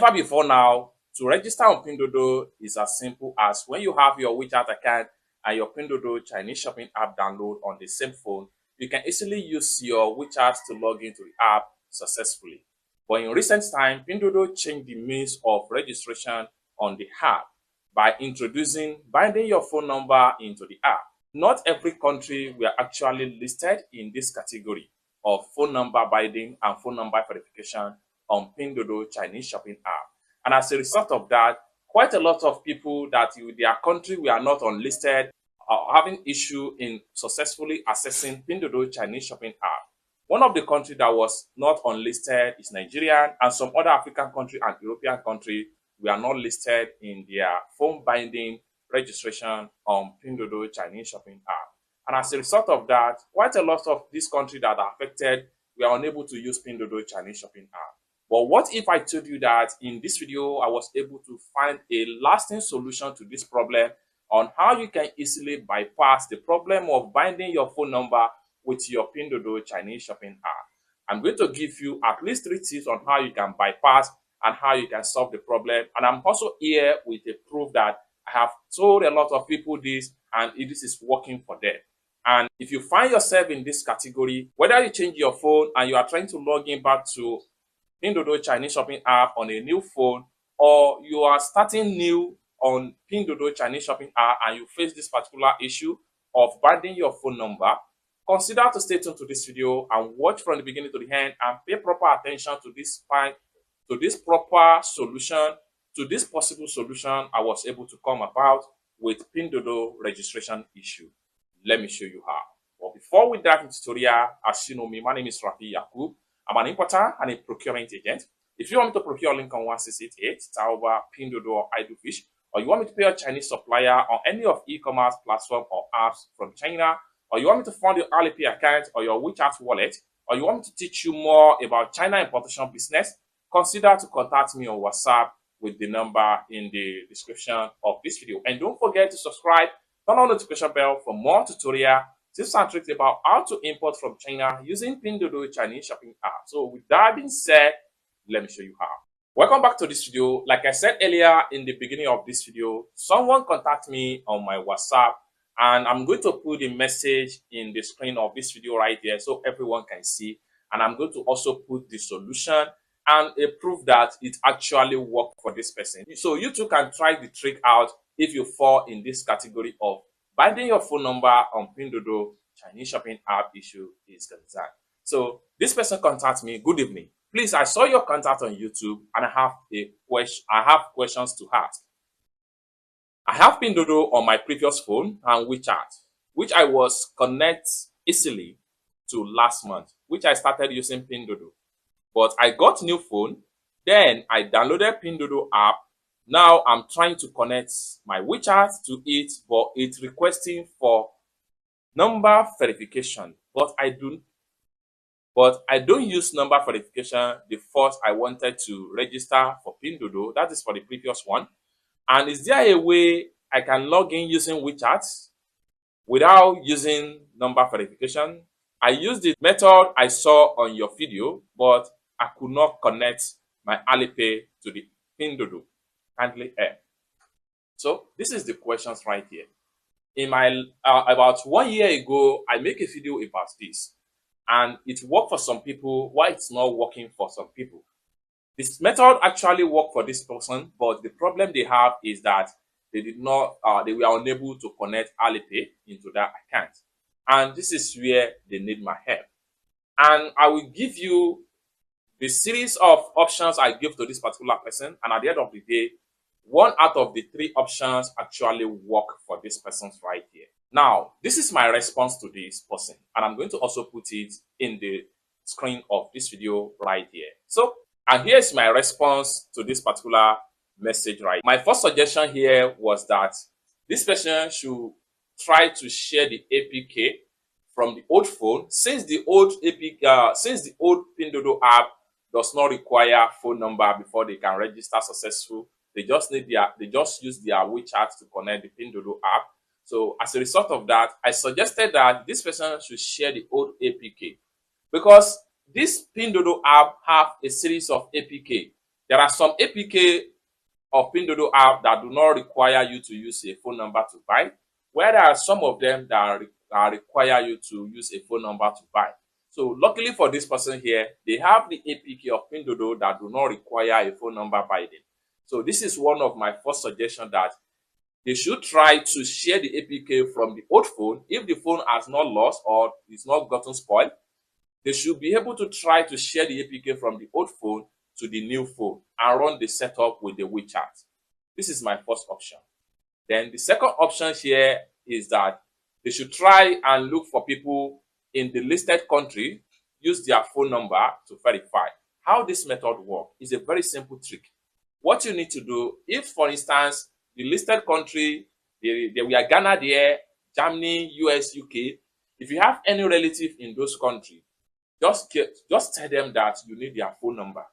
never before now, to register on Pinduoduo is as simple as when you have your WeChat account and your Pinduoduo Chinese shopping app download on the same phone, you can easily use your WeChat to log into the app successfully. But in recent time, Pinduoduo changed the means of registration on the app by introducing binding your phone number into the app. Not every country were actually listed in this category of phone number binding and phone number verification on Pinduoduo Chinese shopping app. And as a result of that, quite a lot of people that in their country were not unlisted are having issue in successfully accessing Pinduoduo Chinese shopping app. One of the countries that was not unlisted is Nigeria, and some other African country and European country were not listed in their phone binding registration on Pinduoduo Chinese shopping app. And as a result of that, quite a lot of these countries that are affected were unable to use Pinduoduo Chinese shopping app. But what if I told you that in this video, I was able to find a lasting solution to this problem on how you can easily bypass the problem of binding your phone number with your Pinduoduo Chinese shopping app. I'm going to give you at least 3 tips on how you can bypass and how you can solve the problem. And I'm also here with a proof that I have told a lot of people this and this is working for them. And if you find yourself in this category, whether you change your phone and you are trying to log in back to Pinduoduo Chinese shopping app on a new phone, or you are starting new on Pinduoduo Chinese shopping app and you face this particular issue of binding your phone number, consider to stay tuned to this video and watch from the beginning to the end and pay proper attention to this proper solution, to this possible solution I was able to come about with Pinduoduo registration issue. Let me show you how. But before we dive into the tutorial, as you know me, my name is Rafi Yakub. I'm an importer and a procurement agent. If you want me to procure Lincoln 1688, Taoba, Pinduoduo, or Idlefish, or you want me to pay a Chinese supplier on any of e-commerce platform or apps from China, or you want me to fund your Alipay account or your WeChat wallet, or you want me to teach you more about China importation business, consider to contact me on WhatsApp with the number in the description of this video. And don't forget to subscribe, turn on the notification bell for more tutorial tips and tricks about how to import from China using Pinduoduo Chinese shopping app. So with that being said, let me show you how. Welcome back to this video. Like I said earlier in the beginning of this video, someone contacted me on my WhatsApp, and I'm going to put the message in the screen of this video right there so everyone can see. And I'm going to also put the solution and a proof that it actually worked for this person. So you too can try the trick out if you fall in this category of binding your phone number on Pinduoduo Chinese shopping app issue is concerned. So this person contacted me. Good evening. Please, I saw your contact on YouTube and I have questions to ask. I have Pinduoduo on my previous phone and WeChat, which I was connect easily to last month, which I started using Pinduoduo. But I got new phone, then I downloaded Pinduoduo app. Now I'm trying to connect my WeChat to it, but it's requesting for number verification. But I don't use number verification. The first I wanted to register for Pinduoduo, that is for the previous one. And is there a way I can log in using WeChat without using number verification? I used the method I saw on your video, but I could not connect my Alipay to the Pinduoduo. Kindly help. So this is the questions right here. In my about 1 year ago, I make a video about this, and it worked for some people. Why it's not working for some people? This method actually worked for this person, but the problem they have is that they were unable to connect Alipay into that account, and this is where they need my help. And I will give you the series of options I give to this particular person, and at the end of the day, 1 out of the 3 options actually work for this person's right here. Now, this is my response to this person, and I'm going to also put it in the screen of this video right here. So, and here's my response to this particular message right. My first suggestion here was that this person should try to share the APK from the old phone, since the old Pinduoduo app does not require phone number before they can register successful. They just use their WeChat to connect the Pinduoduo app. So as a result of that, I suggested that this person should share the old APK, because this Pinduoduo app have a series of APK. There are some APK of Pinduoduo app that do not require you to use a phone number to buy, where there are some of them that require you to use a phone number to buy. So luckily for this person here, they have the APK of Pinduoduo that do not require a phone number by them. So this is one of my first suggestions, that they should try to share the APK from the old phone. If the phone has not lost or is not gotten spoiled, they should be able to try to share the APK from the old phone to the new phone and run the setup with the WeChat. This is my first option. Then the second option here is that they should try and look for people in the listed country, use their phone number to verify. How this method works is a very simple trick. What you need to do, if for instance, the listed country, we are Ghana there, Germany, US, UK, if you have any relative in those countries, just tell them that you need their phone number.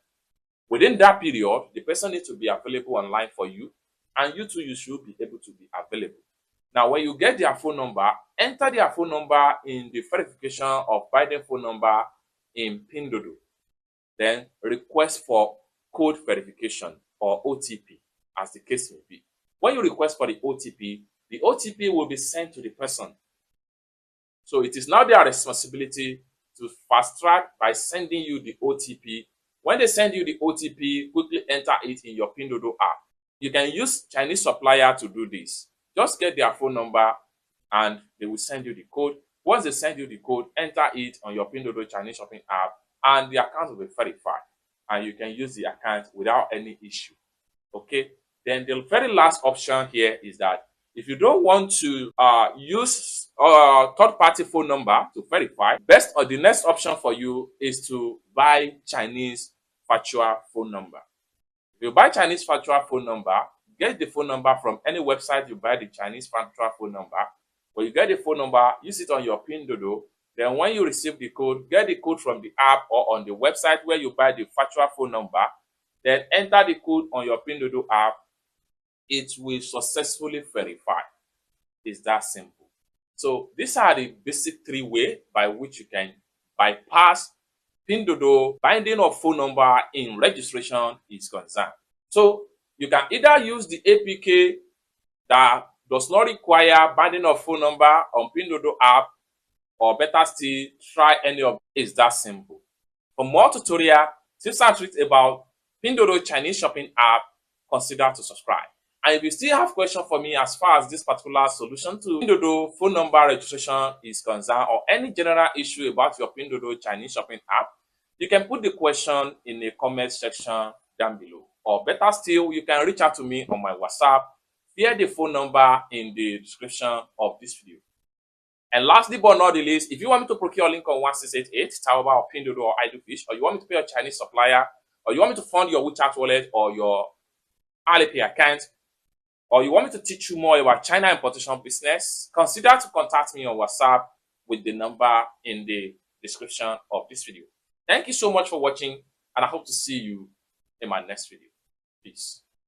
Within that period, the person needs to be available online for you, and you too, you should be able to be available. Now, when you get their phone number, enter their phone number in the verification of Biden phone number in Pinduoduo. Then request for code verification or OTP, as the case may be. When you request for the OTP will be sent to the person. So it is now their responsibility to fast track by sending you the OTP. When they send you the OTP, quickly enter it in your Pinduoduo app. You can use Chinese supplier to do this. Just get their phone number and they will send you the code. Once they send you the code, enter it on your Pinduoduo Chinese shopping app and the account will be verified. And you can use the account without any issue. Okay? Then the very last option here is that if you don't want to use third-party phone number to verify, best or the next option for you is to buy Chinese virtual phone number. If you buy Chinese virtual phone number, get the phone number from any website you buy the Chinese virtual phone number. When you get the phone number, use it on your Pinduoduo. Then when you receive the code, get the code from the app or on the website where you buy the virtual phone number. Then enter the code on your Pinduoduo app. It will successfully verify. It's that simple. So these are the basic 3 ways by which you can bypass Pinduoduo binding of phone number in registration is concerned. So you can either use the APK that does not require binding of phone number on Pinduoduo app, or better still, try any of it. It's that simple. For more tutorial, tips and tricks about Pinduoduo Chinese shopping app, consider to subscribe. And if you still have questions for me as far as this particular solution to Pinduoduo phone number registration is concerned, or any general issue about your Pinduoduo Chinese shopping app, you can put the question in the comment section down below. Or better still, you can reach out to me on my WhatsApp via the phone number in the description of this video. And lastly but not the least, if you want me to procure a link on 1688, Taobao or Pinduoduo or Idlefish, or you want me to pay a Chinese supplier, or you want me to fund your WeChat wallet or your Alipay account, or you want me to teach you more about China importation business, consider to contact me on WhatsApp with the number in the description of this video. Thank you so much for watching, and I hope to see you in my next video. Peace.